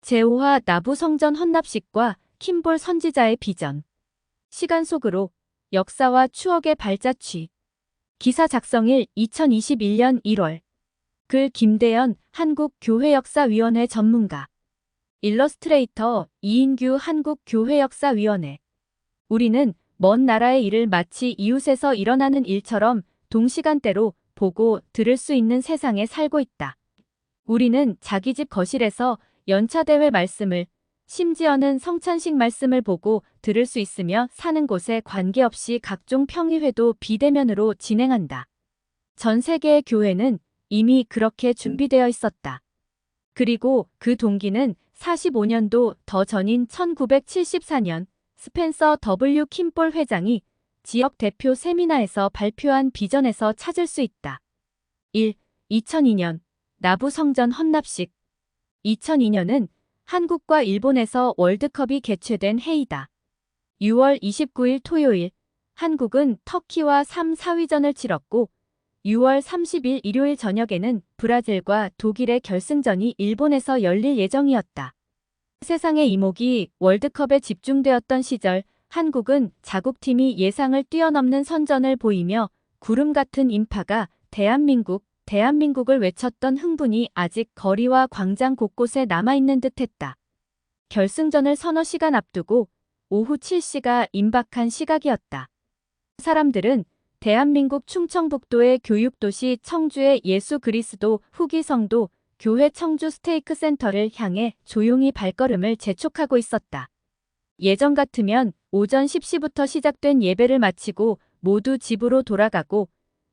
제5화 나부 성전 헌납식과 킴볼 선지자의 비전. 시간 속으로 역사와 추억의 발자취. 기사 작성일 2021년 1월. 글 김대연 한국교회역사위원회 전문가. 일러스트레이터 이인규 한국교회역사위원회. 우리는 먼 나라의 일을 마치 이웃에서 일어나는 일처럼 동시간대로 보고 들을 수 있는 세상에 살고 있다. 우리는 자기 집 거실에서 연차대회 말씀을, 심지어는 성찬식 말씀을 보고 들을 수 있으며 사는 곳에 관계없이 각종 평의회도 비대면으로 진행한다. 전 세계의 교회는 이미 그렇게 준비되어 있었다. 그리고 그 동기는 45년도 더 전인 1974년 스펜서 W. 킴볼 회장이 지역 대표 세미나에서 발표한 비전에서 찾을 수 있다. 1. 2002년 나부 성전 헌납식. 2002년은 한국과 일본에서 월드컵이 개최된 해이다. 6월 29일 토요일, 한국은 터키와 3, 4위전을 치렀고 6월 30일 일요일 저녁에는 브라질과 독일의 결승전이 일본에서 열릴 예정이었다. 세상의 이목이 월드컵에 집중되었던 시절, 한국은 자국팀이 예상을 뛰어넘는 선전을 보이며 구름 같은 인파가 대한민국을 외쳤던 흥분이 아직 거리와 광장 곳곳에 남아있는 듯했다. 결승전을 서너 시간 앞두고 오후 7시가 임박한 시각이었다. 사람들은 대한민국 충청북도의 교육도시 청주의 예수 그리스도 후기성도 교회 청주 스테이크 센터를 향해 조용히 발걸음을 재촉하고 있었다. 예전 같으면 오전 10시부터 시작된 예배를 마치고 모두 집으로 돌아가고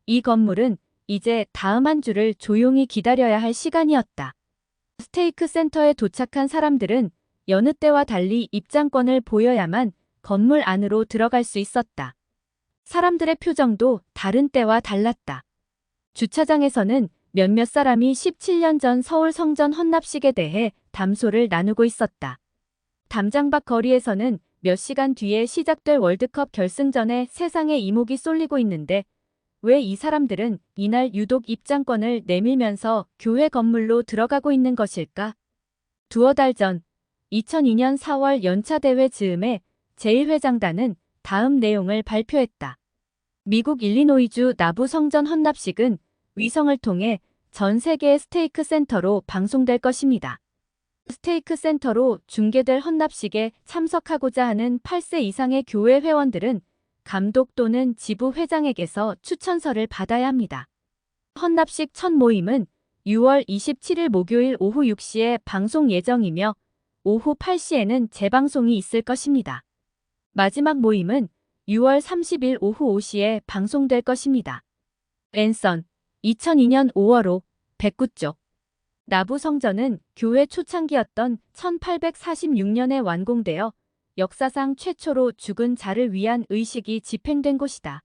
이 건물은 이제 다음 한 주를 조용히 기다려야 할 시간이었다. 스테이크 센터에 도착한 사람들은 여느 때와 달리 입장권을 보여야만 건물 안으로 들어갈 수 있었다. 사람들의 표정도 다른 때와 달랐다. 주차장에서는 몇몇 사람이 17년 전 서울 성전 헌납식에 대해 담소를 나누고 있었다. 담장 밖 거리에서는 몇 시간 뒤에 시작될 월드컵 결승전에 세상의 이목이 쏠리고 있는데 왜 이 사람들은 이날 유독 입장권을 내밀면서 교회 건물로 들어가고 있는 것일까? 두어 달 전 2002년 4월 연차대회 즈음에 제1회장단은 다음 내용을 발표했다. 미국 일리노이주 나부 성전 헌납식은 위성을 통해 전 세계의 스테이크 센터로 방송될 것입니다. 스테이크 센터로 중계될 헌납식에 참석하고자 하는 8세 이상의 교회 회원들은 감독 또는 지부 회장에게서 추천서를 받아야 합니다. 헌납식 첫 모임은 6월 27일 목요일 오후 6시에 방송 예정이며 오후 8시에는 재방송이 있을 것입니다. 마지막 모임은 6월 30일 오후 5시에 방송될 것입니다. 랜선 2002년 5월 109쪽. 나부 성전은 교회 초창기였던 1846년에 완공되어 역사상 최초로 죽은 자를 위한 의식이 집행된 곳이다.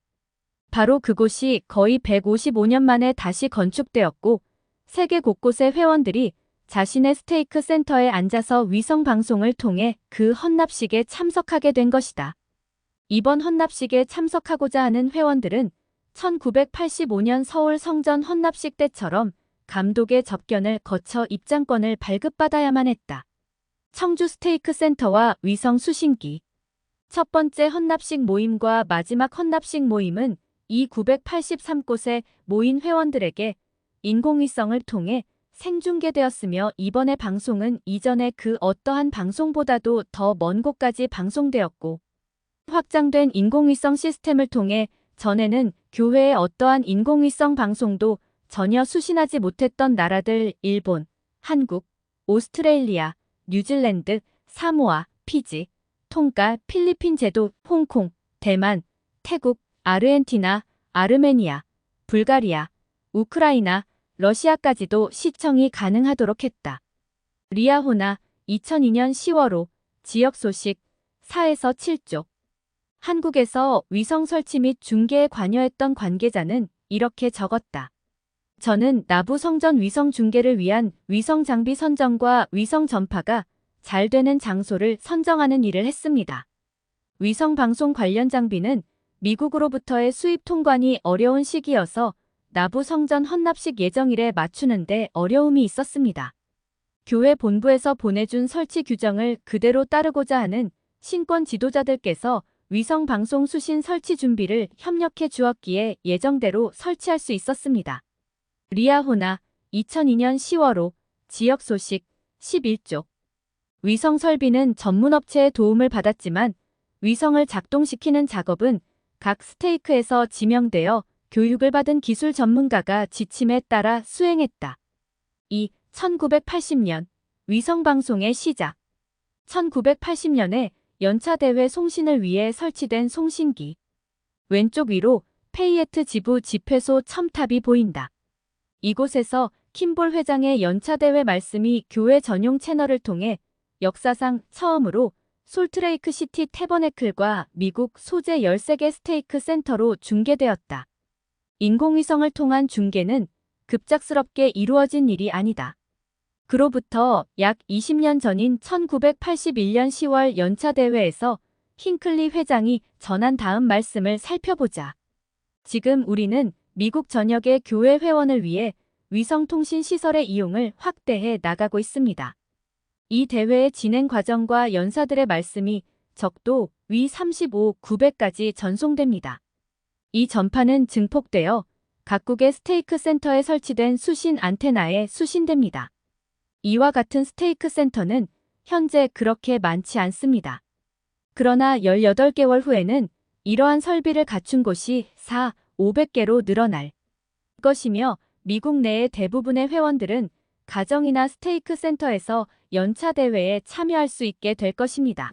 바로 그곳이 거의 155년 만에 다시 건축되었고 세계 곳곳의 회원들이 자신의 스테이크 센터에 앉아서 위성 방송을 통해 그 헌납식에 참석하게 된 것이다. 이번 헌납식에 참석하고자 하는 회원들은 1985년 서울 성전 헌납식 때처럼 감독의 접견을 거쳐 입장권을 발급받아야만 했다. 청주 스테이크 센터와 위성 수신기. 첫 번째 헌납식 모임과 마지막 헌납식 모임은 이 983곳의 모인 회원들에게 인공위성을 통해 생중계되었으며 이번의 방송은 이전의 그 어떠한 방송보다도 더 먼 곳까지 방송되었고 확장된 인공위성 시스템을 통해 전에는 교회의 어떠한 인공위성 방송도 전혀 수신하지 못했던 나라들 일본, 한국, 오스트레일리아, 뉴질랜드, 사모아, 피지, 통가, 필리핀 제도, 홍콩, 대만, 태국, 아르헨티나, 아르메니아, 불가리아, 우크라이나, 러시아까지도 시청이 가능하도록 했다. 리아호나 2002년 10월 지역 소식 4에서 7쪽. 한국에서 위성 설치 및 중계에 관여했던 관계자는 이렇게 적었다. 저는 나부 성전 위성 중계를 위한 위성 장비 선정과 위성 전파가 잘 되는 장소를 선정하는 일을 했습니다. 위성 방송 관련 장비는 미국으로부터의 수입 통관이 어려운 시기여서 나부 성전 헌납식 예정일에 맞추는데 어려움이 있었습니다. 교회 본부에서 보내준 설치 규정을 그대로 따르고자 하는 신권 지도자들께서 위성 방송 수신 설치 준비를 협력해 주었기에 예정대로 설치할 수 있었습니다. 리아호나 2002년 10월호 지역 소식 11쪽 위성 설비는 전문 업체의 도움을 받았지만 위성을 작동시키는 작업은 각 스테이크에서 지명되어 교육을 받은 기술 전문가가 지침에 따라 수행했다. 2. 1980년 위성 방송의 시작 1980년에 연차 대회 송신을 위해 설치된 송신기. 왼쪽 위로 페이에트 지부 집회소 첨탑이 보인다. 이곳에서 킴볼 회장의 연차 대회 말씀이 교회 전용 채널을 통해 역사상 처음으로 솔트레이크 시티 태버네클과 미국 소재 13개 스테이크 센터로 중계되었다. 인공위성을 통한 중계는 급작스럽게 이루어진 일이 아니다. 그로부터 약 20년 전인 1981년 10월 연차 대회에서 힝클리 회장이 전한 다음 말씀을 살펴보자. 지금 우리는 미국 전역의 교회 회원을 위해 위성통신 시설의 이용을 확대해 나가고 있습니다. 이 대회의 진행 과정과 연사들의 말씀이 적도 위 35-900까지 전송됩니다. 이 전파는 증폭되어 각국의 스테이크 센터에 설치된 수신 안테나에 수신됩니다. 이와 같은 스테이크 센터는 현재 그렇게 많지 않습니다. 그러나 18개월 후에는 이러한 설비를 갖춘 곳이 400-500개로 늘어날 것이며 미국 내의 대부분의 회원들은 가정이나 스테이크 센터에서 연차 대회에 참여할 수 있게 될 것입니다.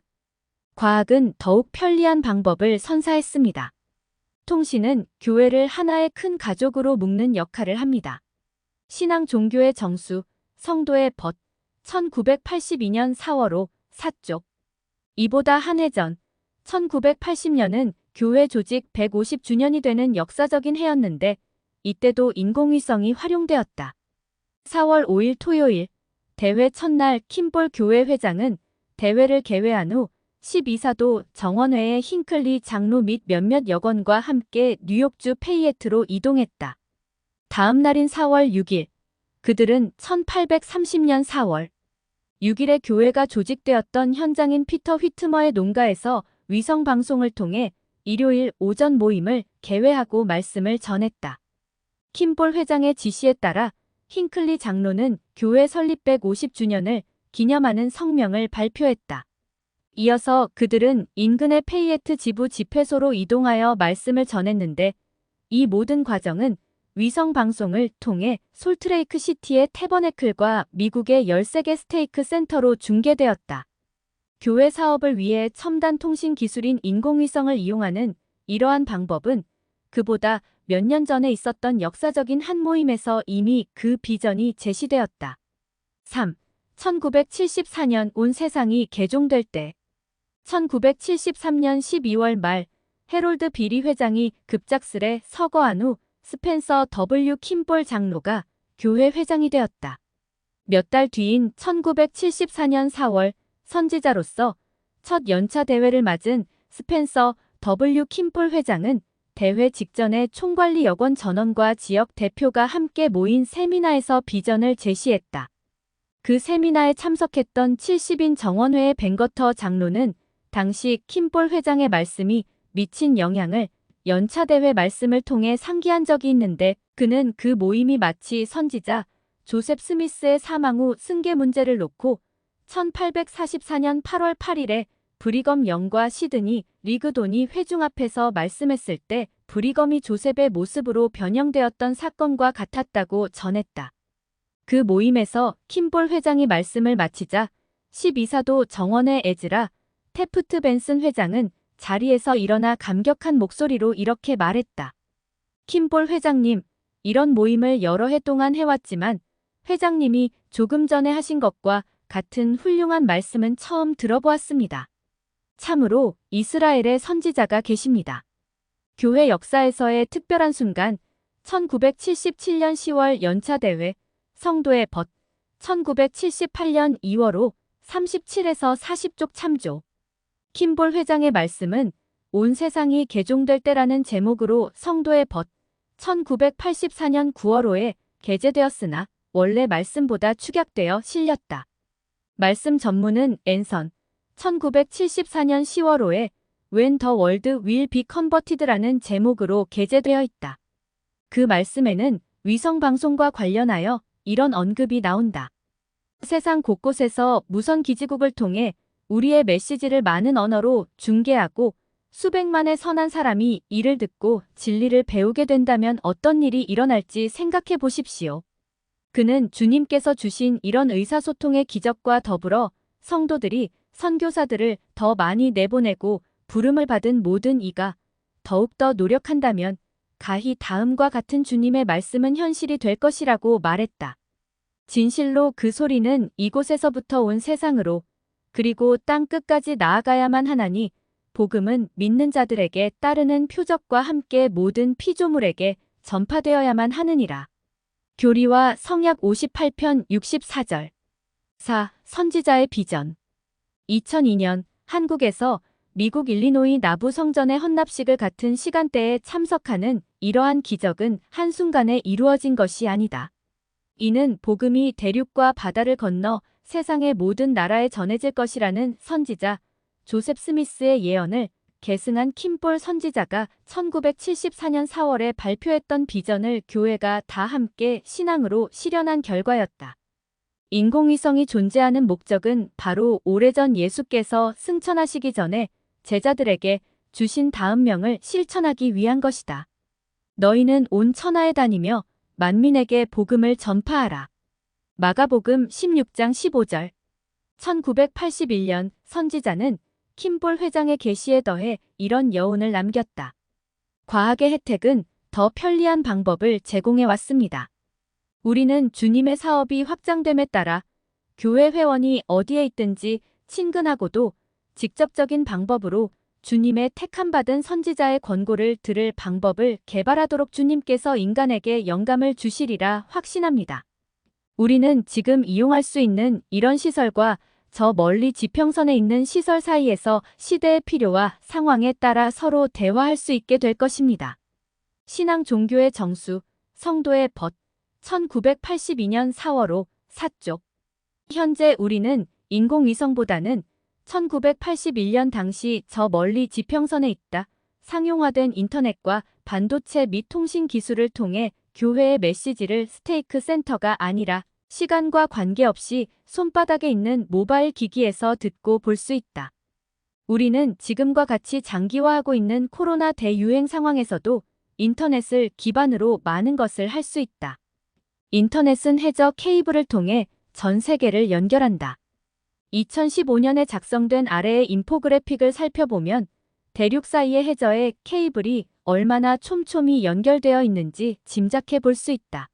과학은 더욱 편리한 방법을 선사했습니다. 통신은 교회를 하나의 큰 가족으로 묶는 역할을 합니다. 신앙 종교의 정수, 성도의 벗, 1982년 4월호 4쪽. 이보다 한 해 전, 1980년은 교회 조직 150주년이 되는 역사적인 해였는데 이때도 인공위성이 활용되었다. 4월 5일 토요일, 대회 첫날 킴볼 교회 회장은 대회를 개회한 후 12사도 정원회의 힝클리 장로 및 몇몇 여건과 함께 뉴욕주 페이에트로 이동했다. 다음 날인 4월 6일, 그들은 1830년 4월 6일에 교회가 조직되었던 현장인 피터 휘트머의 농가에서 위성 방송을 통해 일요일 오전 모임을 개회하고 말씀을 전했다. 킴볼 회장의 지시에 따라 힝클리 장로는 교회 설립 150주년을 기념하는 성명을 발표했다. 이어서 그들은 인근의 페이에트 지부 집회소로 이동하여 말씀을 전했는데 이 모든 과정은 위성 방송을 통해 솔트레이크 시티의 태버네클과 미국의 13개 스테이크 센터로 중계되었다. 교회 사업을 위해 첨단 통신 기술인 인공위성을 이용하는 이러한 방법은 그보다 몇 년 전에 있었던 역사적인 한 모임에서 이미 그 비전이 제시되었다. 3. 1974년 온 세상이 개종될 때 1973년 12월 말 해롤드 비리 회장이 급작스레 서거한 후 스펜서 W. 킴볼 장로가 교회 회장이 되었다. 몇 달 뒤인 1974년 4월 선지자로서 첫 연차 대회를 맞은 스펜서 W. 킴볼 회장은 대회 직전에 총관리 여권 전원과 지역 대표가 함께 모인 세미나에서 비전을 제시했다. 그 세미나에 참석했던 70인 정원회의 벤거터 장로는 당시 킴볼 회장의 말씀이 미친 영향을 연차 대회 말씀을 통해 상기한 적이 있는데 그는 그 모임이 마치 선지자 조셉 스미스의 사망 후 승계 문제를 놓고 1844년 8월 8일에 브리검 영과 시드니 리그돈이 회중 앞에서 말씀했을 때 브리검이 조셉의 모습으로 변형되었던 사건과 같았다고 전했다. 그 모임에서 킴볼 회장이 말씀을 마치자 12사도 정원의 에즈라 테프트 벤슨 회장은 자리에서 일어나 감격한 목소리로 이렇게 말했다. 킴볼 회장님, 이런 모임을 여러 해 동안 해왔지만 회장님이 조금 전에 하신 것과 같은 훌륭한 말씀은 처음 들어보았습니다. 참으로 이스라엘의 선지자가 계십니다. 교회 역사에서의 특별한 순간 1977년 10월 연차 대회 성도의 벗 1978년 2월호 37에서 40쪽 참조 킴볼 회장의 말씀은 온 세상이 개종될 때라는 제목으로 성도의 벗 1984년 9월호에 게재되었으나 원래 말씀보다 축약되어 실렸다. 말씀 전문은 앤선 1974년 10월 5에 When the World Will Be Converted라는 제목으로 게재되어 있다. 그 말씀에는 위성방송과 관련하여 이런 언급이 나온다. 세상 곳곳에서 무선 기지국을 통해 우리의 메시지를 많은 언어로 중계하고 수백만의 선한 사람이 이를 듣고 진리를 배우게 된다면 어떤 일이 일어날지 생각해 보십시오. 그는 주님께서 주신 이런 의사소통의 기적과 더불어 성도들이 선교사들을 더 많이 내보내고 부름을 받은 모든 이가 더욱더 노력한다면 가히 다음과 같은 주님의 말씀은 현실이 될 것이라고 말했다. 진실로 그 소리는 이곳에서부터 온 세상으로 그리고 땅 끝까지 나아가야만 하나니 복음은 믿는 자들에게 따르는 표적과 함께 모든 피조물에게 전파되어야만 하느니라. 교리와 성약 58편 64절 4. 선지자의 비전 2002년 한국에서 미국 일리노이 나부 성전의 헌납식을 같은 시간대에 참석하는 이러한 기적은 한순간에 이루어진 것이 아니다. 이는 복음이 대륙과 바다를 건너 세상의 모든 나라에 전해질 것이라는 선지자 조셉 스미스의 예언을 계승한 킴볼 선지자가 1974년 4월에 발표했던 비전을 교회가 다 함께 신앙으로 실현한 결과였다. 인공위성이 존재하는 목적은 바로 오래전 예수께서 승천하시기 전에 제자들에게 주신 다음명을 실천하기 위한 것이다. 너희는 온 천하에 다니며 만민에게 복음을 전파하라. 마가복음 16장 15절 1981년 선지자는 킴볼 회장의 계시에 더해 이런 여운을 남겼다. 과학의 혜택은 더 편리한 방법을 제공해 왔습니다. 우리는 주님의 사업이 확장됨에 따라 교회 회원이 어디에 있든지 친근하고도 직접적인 방법으로 주님의 택함받은 선지자의 권고를 들을 방법을 개발하도록 주님께서 인간에게 영감을 주시리라 확신합니다. 우리는 지금 이용할 수 있는 이런 시설과 저 멀리 지평선에 있는 시설 사이에서 시대의 필요와 상황에 따라 서로 대화할 수 있게 될 것입니다. 신앙 종교의 정수, 성도의 벗, 1982년 4월 5, 사쪽. 현재 우리는 인공위성보다는 1981년 당시 저 멀리 지평선에 있다. 상용화된 인터넷과 반도체 및 통신 기술을 통해 교회의 메시지를 스테이크 센터가 아니라 시간과 관계없이 손바닥에 있는 모바일 기기에서 듣고 볼 수 있다. 우리는 지금과 같이 장기화하고 있는 코로나 대유행 상황에서도 인터넷을 기반으로 많은 것을 할 수 있다. 인터넷은 해저 케이블을 통해 전 세계를 연결한다. 2015년에 작성된 아래의 인포그래픽을 살펴보면 대륙 사이의 해저에 케이블이 얼마나 촘촘히 연결되어 있는지 짐작해 볼 수 있다.